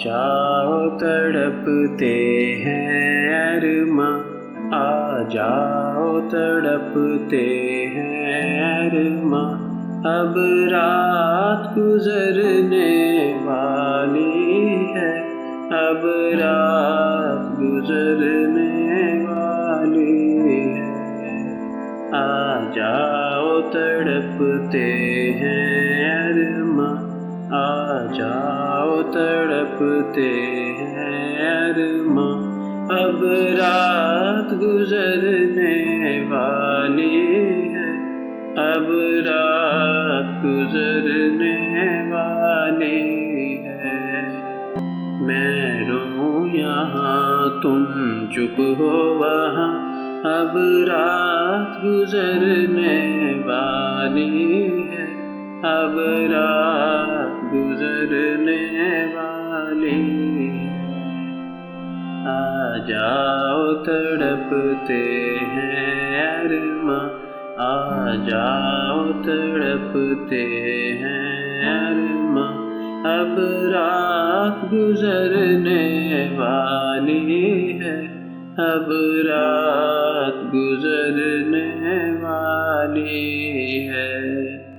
जाओ तड़पते हैं अरमा, आ जाओ तड़पते हैं अरमा। अब रात गुजरने वाली है, अब रात गुजरने वाली है। आ जाओ तड़पते हैं अरमा, आ जाओ तड़पते हैं अरमा। अब रात गुजरने वाली है, अब रात गुजरने वाली है। मैं रोऊं यहाँ तुम चुप हो वहाँ, अब रात गुजरने वाली है, अब रात गुजरने वाली है। आ जाओ तड़पते हैं अरमा, आ जाओ तड़पते हैं अरमा। अब रात गुजरने वाली है, अब रात गुजरने वाली है।